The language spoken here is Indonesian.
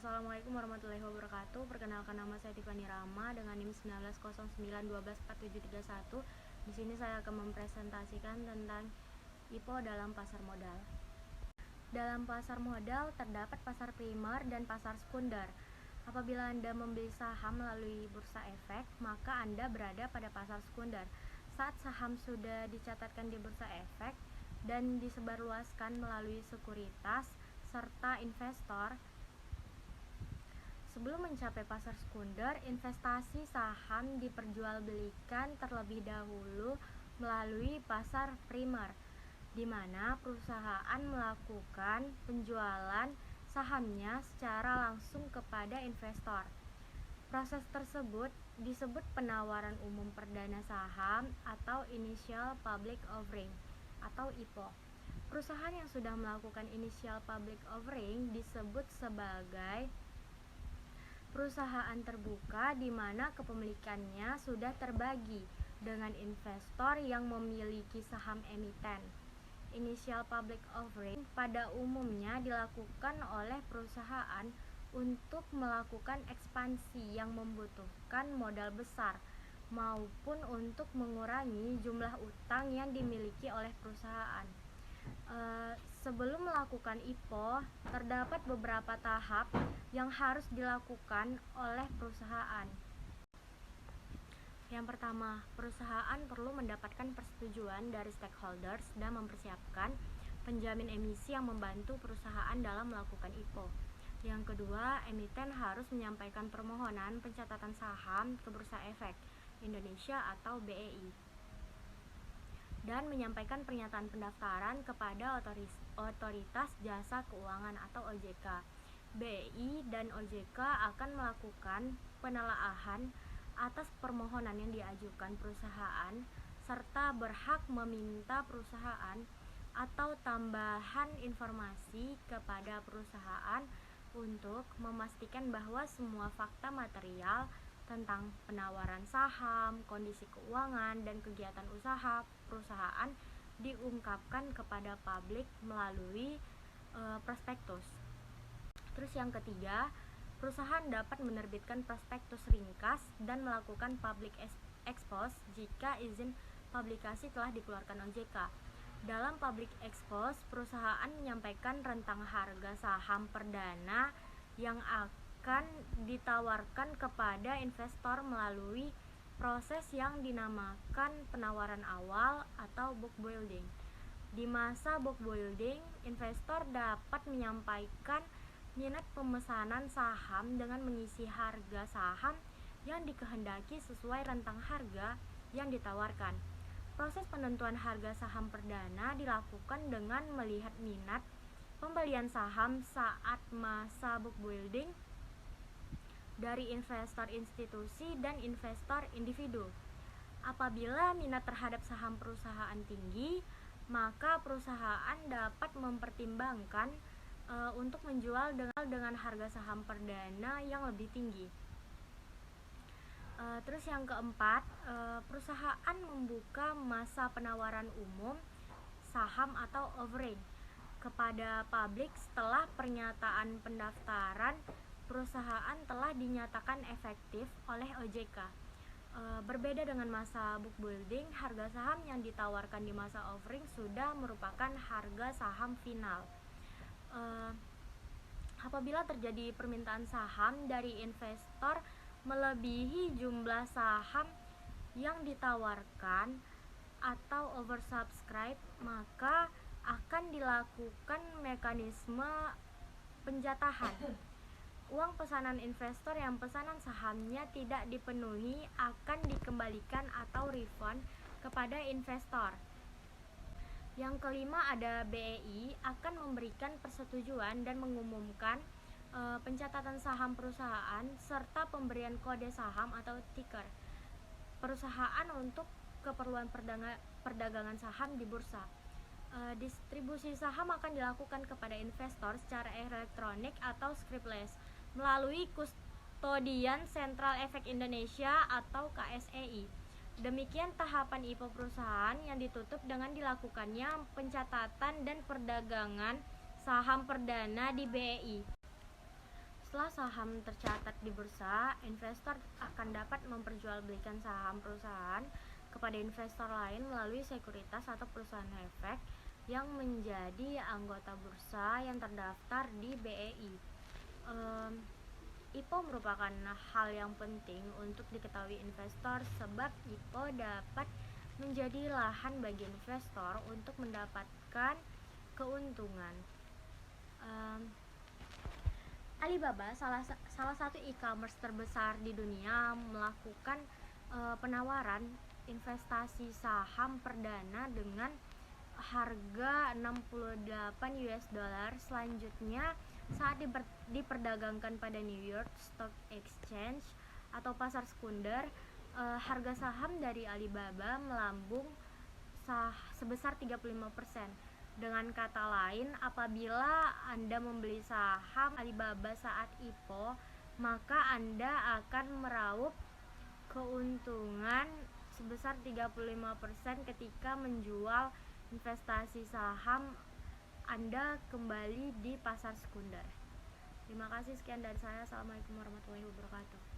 Assalamualaikum warahmatullahi wabarakatuh. Perkenalkan, nama saya Tiffany Rama dengan NIM 1909124731. Di sini saya akan mempresentasikan tentang IPO dalam pasar modal. Dalam pasar modal terdapat pasar primer dan pasar sekunder. Apabila Anda membeli saham melalui bursa efek, maka Anda berada pada pasar sekunder. Saat saham sudah dicatatkan di bursa efek dan disebarluaskan melalui sekuritas serta investor, sebelum mencapai pasar sekunder, investasi saham diperjualbelikan terlebih dahulu melalui pasar primer, di mana perusahaan melakukan penjualan sahamnya secara langsung kepada investor. Proses tersebut disebut penawaran umum perdana saham atau Initial Public Offering atau IPO. Perusahaan yang sudah melakukan Initial Public Offering disebut sebagai perusahaan terbuka, di mana kepemilikannya sudah terbagi dengan investor yang memiliki saham emiten. Initial Public Offering pada umumnya dilakukan oleh perusahaan untuk melakukan ekspansi yang membutuhkan modal besar maupun untuk mengurangi jumlah utang yang dimiliki oleh perusahaan. Sebelum melakukan IPO, terdapat beberapa tahap yang harus dilakukan oleh perusahaan. Yang pertama, perusahaan perlu mendapatkan persetujuan dari stakeholders dan mempersiapkan penjamin emisi yang membantu perusahaan dalam melakukan IPO. Yang kedua, emiten harus menyampaikan permohonan pencatatan saham ke Bursa Efek Indonesia atau BEI dan menyampaikan pernyataan pendaftaran kepada Otoritas Jasa Keuangan atau OJK. BEI dan OJK akan melakukan penelaahan atas permohonan yang diajukan perusahaan serta berhak meminta perusahaan atau tambahan informasi kepada perusahaan untuk memastikan bahwa semua fakta material tentang penawaran saham, kondisi keuangan, dan kegiatan usaha perusahaan diungkapkan kepada publik melalui prospektus. Terus yang ketiga, perusahaan dapat menerbitkan prospektus ringkas dan melakukan public expose jika izin publikasi telah dikeluarkan OJK. Dalam public expose, perusahaan menyampaikan rentang harga saham perdana yang akan ditawarkan kepada investor melalui proses yang dinamakan penawaran awal atau book building. Di masa book building, investor dapat menyampaikan minat pemesanan saham dengan mengisi harga saham yang dikehendaki sesuai rentang harga yang ditawarkan. Proses penentuan harga saham perdana dilakukan dengan melihat minat pembelian saham saat masa book building dari investor institusi dan investor individu. Apabila minat terhadap saham perusahaan tinggi, maka perusahaan dapat mempertimbangkan untuk menjual dengan harga saham perdana yang lebih tinggi. Terus yang keempat, perusahaan membuka masa penawaran umum saham atau offering kepada publik setelah pernyataan pendaftaran perusahaan telah dinyatakan efektif oleh OJK. Berbeda dengan masa book building, harga saham yang ditawarkan di masa offering sudah merupakan harga saham final. Apabila terjadi permintaan saham dari investor melebihi jumlah saham yang ditawarkan atau oversubscribe, maka akan dilakukan mekanisme penjatahan. Uang pesanan investor yang pesanan sahamnya tidak dipenuhi akan dikembalikan atau refund kepada investor. Yang kelima, ada BEI akan memberikan persetujuan dan mengumumkan pencatatan saham perusahaan serta pemberian kode saham atau ticker perusahaan untuk keperluan perdagangan saham di bursa. Distribusi saham akan dilakukan kepada investor secara elektronik atau scriptless melalui Kustodian Sentral Efek Indonesia atau KSEI. Demikian tahapan IPO perusahaan yang ditutup dengan dilakukannya pencatatan dan perdagangan saham perdana di BEI. Setelah saham tercatat di bursa, investor akan dapat memperjualbelikan saham perusahaan kepada investor lain melalui sekuritas atau perusahaan efek yang menjadi anggota bursa yang terdaftar di BEI. IPO merupakan hal yang penting untuk diketahui investor sebab IPO dapat menjadi lahan bagi investor untuk mendapatkan keuntungan. Alibaba, salah satu e-commerce terbesar di dunia, melakukan penawaran investasi saham perdana dengan harga 68 US dollar. Selanjutnya, saat diperdagangkan pada New York Stock Exchange atau pasar sekunder, harga saham dari Alibaba melambung sebesar 35%. Dengan kata lain, apabila Anda membeli saham Alibaba saat IPO, maka Anda akan meraup keuntungan sebesar 35% ketika menjual investasi saham Anda kembali di pasar sekunder. Terima kasih, sekian dari saya. Assalamualaikum warahmatullahi wabarakatuh.